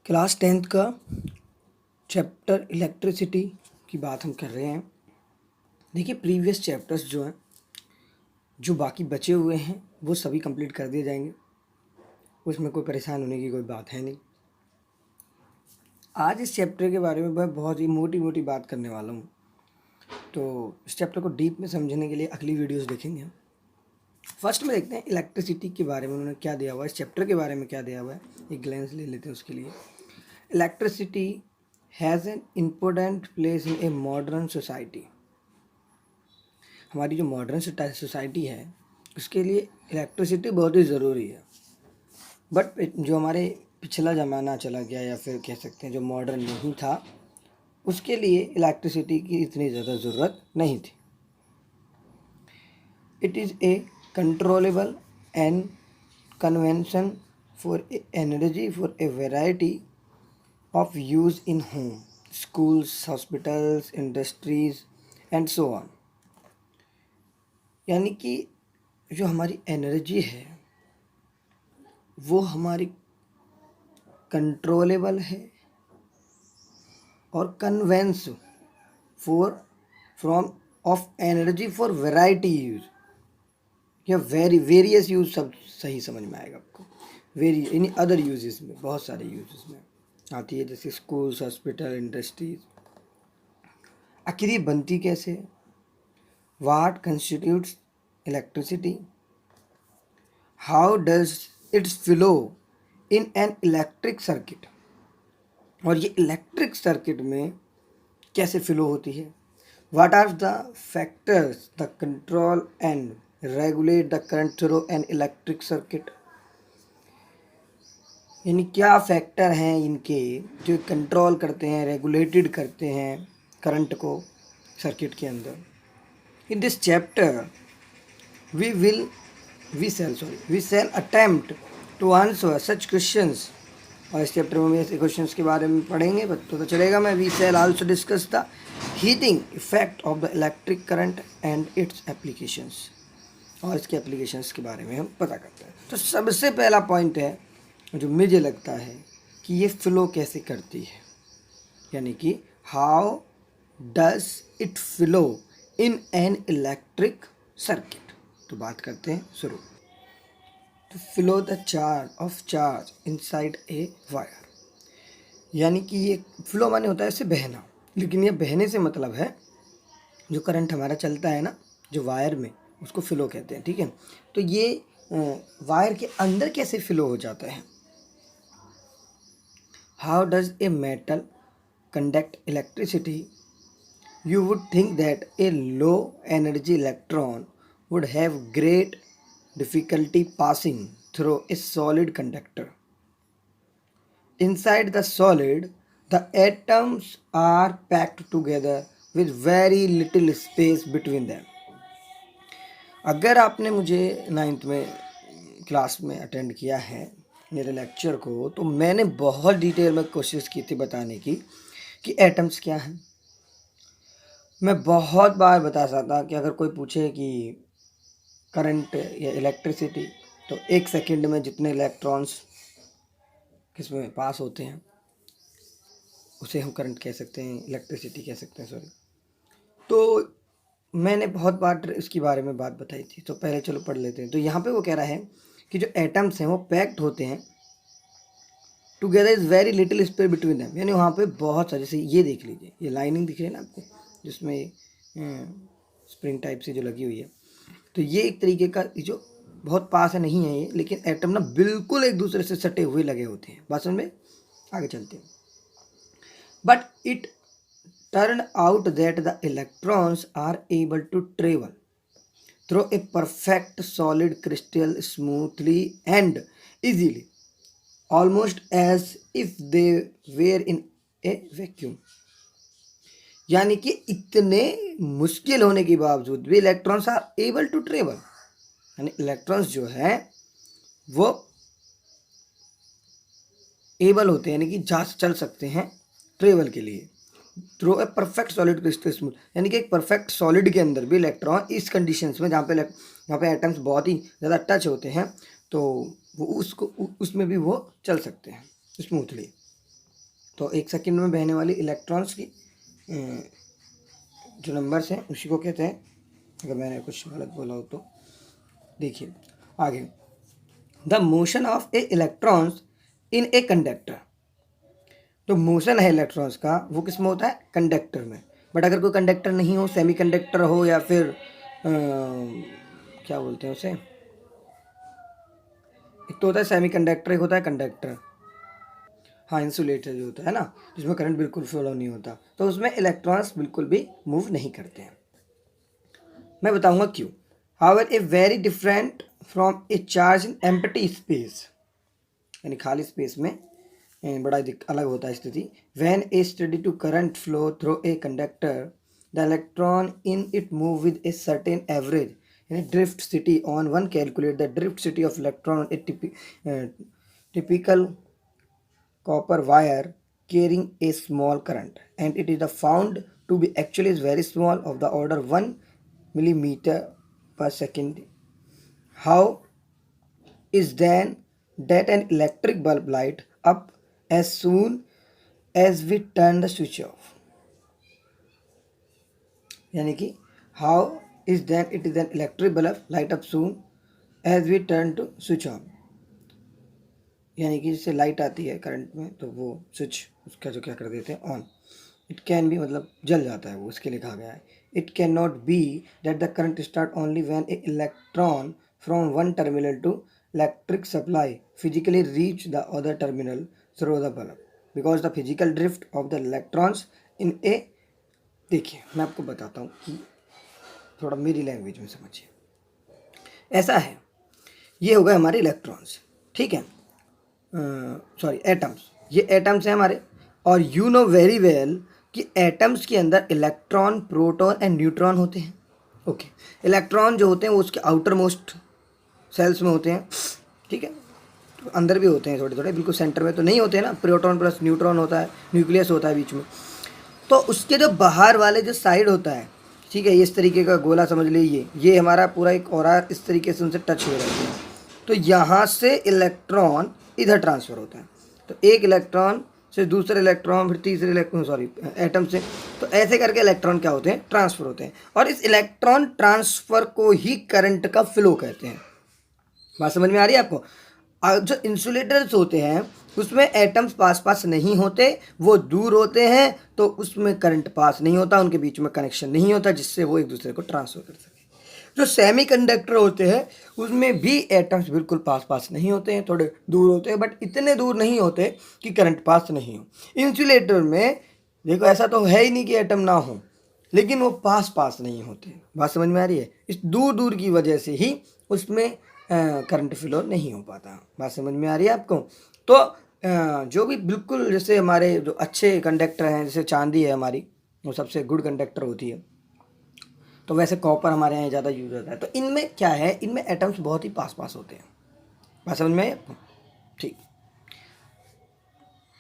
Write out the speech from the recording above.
Class 10th का chapter electricity की बात हम कर रहे हैं। देखिए प्रीवियस चैप्टर्स जो हैं, जो बाकी बचे हुए हैं वो सभी कंप्लीट कर दिए जाएंगे, उसमें कोई परेशान होने की कोई बात है नहीं। आज इस चैप्टर के बारे में मैं बहुत ही मोटी मोटी बात करने वाला हूँ, तो इस चैप्टर को डीप में समझने के लिए अगली वीडियोस देखेंगे हम। फर्स्ट में देखते हैं इलेक्ट्रिसिटी के बारे में उन्होंने क्या दिया हुआ है, इस चैप्टर के बारे में क्या दिया हुआ है, एक ग्लैंस ले लेते हैं उसके लिए। Electricity has an important place in a modern society. हमारी जो मॉडर्न सोसाइटी है उसके लिए इलेक्ट्रिसिटी बहुत ही ज़रूरी है। बट जो हमारे पिछला ज़माना चला गया, या फिर कह सकते हैं जो मॉडर्न नहीं था, उसके लिए इलेक्ट्रिसिटी की इतनी ज़्यादा ज़रूरत नहीं थी। It is a controllable and convention for energy for a variety of use in home, schools, hospitals, industries and so on। यानी कि जो हमारी एनर्जी है वो हमारी कंट्रोलेबल है और कन्वेंस for from of energy for variety use, या वेरियस यूज, सब सही समझ में आएगा आपको। इन अदर यूजेस में बहुत सारे यूजेस में आती है, जैसे स्कूल्स, हॉस्पिटल, इंडस्ट्रीज। आखिर ये बनती कैसे है? What constitutes electricity? How does its flow in an electric circuit? और ये इलेक्ट्रिक सर्किट में कैसे फ्लो होती है? What are the factors the control and regulate the current through an electric circuit? यानी क्या फैक्टर हैं इनके जो कंट्रोल करते हैं, रेगुलेटेड करते हैं करंट को सर्किट के अंदर। In this chapter we shall attempt to answer such questions. और इस चैप्टर में ऐसे क्वेश्चंस के बारे में पढ़ेंगे, तो चलेगा। मैं we shall also discuss the heating effect of the electric current and its applications, और इसके एप्लीकेशंस के बारे में हम पता करते हैं। तो सबसे पहला पॉइंट है जो मुझे लगता है कि ये फ्लो कैसे करती है, यानी कि how does it flow in an electric circuit. तो बात करते हैं शुरू। तो flow the charge inside a wire, यानी कि ये फ्लो माने होता है इसे बहना, लेकिन ये बहने से मतलब है जो करंट हमारा चलता है ना जो वायर में, उसको फ्लो कहते हैं, ठीक है। तो ये वायर के अंदर कैसे फ्लो हो जाता है। How does a metal conduct electricity? You would think that a low energy electron would have great difficulty passing through a solid conductor. Inside the solid, the atoms are packed together with very little space between them. अगर आपने मुझे 9th में class में attend किया है मेरे lecture को, तो मैंने बहुत डिटेल में कोशिश की थी बताने की कि एटम्स क्या हैं। मैं बहुत बार बता सकता कि अगर कोई पूछे कि करंट या इलेक्ट्रिसिटी, तो 1 सेकंड में जितने इलेक्ट्रॉन्स किसमें पास होते हैं उसे हम करंट कह सकते हैं, इलेक्ट्रिसिटी कह सकते हैं, सॉरी। तो मैंने बहुत बार इसके बारे में बात बताई थी, तो पहले चलो पढ़ लेते हैं। तो यहाँ पे वो कह रहा है कि जो एटम्स हैं वो पैक्ड होते हैं together is very little space between them, यानी वहाँ पे बहुत सारे, जैसे ये देख लीजिए, ये लाइनिंग दिख रही है ना आपको, जिसमें स्प्रिंग टाइप से जो लगी हुई है, तो ये एक तरीके का जो बहुत पास है नहीं है ये, लेकिन एटम ना बिल्कुल एक दूसरे से सटे हुए लगे होते हैं। बात समझ में? आगे चलते हैं। But it turn out that the electrons are able to travel through a perfect solid crystal smoothly and easily, almost as if they were in a vacuum। यानी कि इतने मुश्किल होने के बावजूद भी electrons are able to travel, यानी electrons जो है वो एबल होते हैं, यानी कि जा चल सकते हैं ट्रेवल के लिए through a perfect solid crystal smooth, यानी कि एक परफेक्ट सॉलिड के अंदर भी इलेक्ट्रॉन इस कंडीशंस में जहाँ पे एटम्स बहुत ही ज़्यादा टच होते हैं, तो वो उसमें भी वो चल सकते हैं स्मूथली। तो 1 सेकंड में बहने वाली इलेक्ट्रॉन्स की जो नंबर्स हैं उसी को कहते हैं, अगर मैंने कुछ गलत बोला हो तो। देखिए आगे, the motion of A electrons in a conductor. तो मोशन है इलेक्ट्रॉन्स का वो किस में होता है, कंडक्टर में। बट अगर कोई कंडक्टर नहीं हो, सेमी कंडक्टर हो या फिर क्या बोलते हैं उसे, एक तो होता है सेमी कंडक्टर, एक होता है कंडक्टर, हाँ इंसुलेटर जो होता है ना, जिसमें करंट बिल्कुल फ्लो नहीं होता, तो उसमें इलेक्ट्रॉन्स बिल्कुल भी मूव नहीं करते हैं। मैं बताऊंगा क्यों। However a very different from a charge in empty space, यानी खाली स्पेस में बड़ा अलग होता है स्थिति। When a study to current flow through a conductor, the electron in it move with a certain average, यानी drift velocity on one calculate the drift velocity of electron a typical copper wire carrying a small current, and it is found to be actually is very small, of the order 1 millimeter per second. How is then that an electric bulb light up as soon as we turn the switch off? यानी कि how is then it is an electric bulb light up soon as we turn to switch on, यानी कि जैसे light आती है current में तो वो स्विच उसका जो क्या कर देते हैं ऑन। इट कैन बी मतलब जल जाता है वो, इसके लिखा गया है। It can not be that the current start only when a electron from one terminal to electric supply physically reach the other terminal through the bulb, because the physical drift of the electrons in a. देखिए मैं आपको बताता हूँ कि थोड़ा मेरी language में समझिए। ऐसा है, ये हो गए हमारे इलेक्ट्रॉन्स, ठीक है, सॉरी एटम्स, ये एटम्स हैं हमारे। और यू नो वेरी वेल कि एटम्स के अंदर इलेक्ट्रॉन, प्रोटॉन एंड न्यूट्रॉन होते हैं। ओके, इलेक्ट्रॉन जो होते हैं वो उसके आउटर मोस्ट सेल्स में होते हैं, ठीक है, तो अंदर भी होते हैं थोड़े थोड़े, बिल्कुल सेंटर में तो नहीं होते हैं ना। प्रोटॉन प्लस न्यूट्रॉन होता है, न्यूक्लियस होता है बीच में, तो उसके जो बाहर वाले जो साइड होता है, ठीक है, इस तरीके का गोला समझ लीजिए, ये हमारा पूरा एक और इस तरीके से उनसे टच हो रहता है, तो यहाँ से इलेक्ट्रॉन इधर ट्रांसफ़र होता है। तो एक इलेक्ट्रॉन से दूसरे इलेक्ट्रॉन, फिर तीसरे इलेक्ट्रॉन, सॉरी एटम से, तो ऐसे करके इलेक्ट्रॉन क्या होते हैं, ट्रांसफ़र होते हैं। और इस इलेक्ट्रॉन ट्रांसफ़र को ही करंट का फ्लो कहते हैं। बात समझ में आ रही है आपको। जो इंसुलेटर्स होते हैं उसमें एटम्स पास पास नहीं होते, वो दूर होते हैं, तो उसमें करंट पास नहीं होता, उनके बीच में कनेक्शन नहीं होता जिससे वो एक दूसरे को ट्रांसफ़र कर सके। जो सेमी कंडक्टर होते हैं उसमें भी एटम्स बिल्कुल पास पास नहीं होते हैं, थोड़े दूर होते हैं, बट इतने दूर नहीं होते कि करंट पास नहीं हो। इंसुलेटर में देखो ऐसा तो है ही नहीं कि एटम ना हो, लेकिन वो पास पास नहीं होते। बात समझ में आ रही है। इस दूर दूर की वजह से ही उसमें करंट फ्लो नहीं हो पाता। बात समझ में आ रही है आपको। तो जो भी बिल्कुल जैसे हमारे जो अच्छे कंडक्टर हैं, जैसे चांदी है हमारी, वो सबसे गुड कंडक्टर होती है, तो वैसे कॉपर हमारे यहाँ ज़्यादा यूज होता है। तो इनमें क्या है, इनमें एटम्स बहुत ही पास पास होते हैं। बात समझ में आई आपको। ठीक।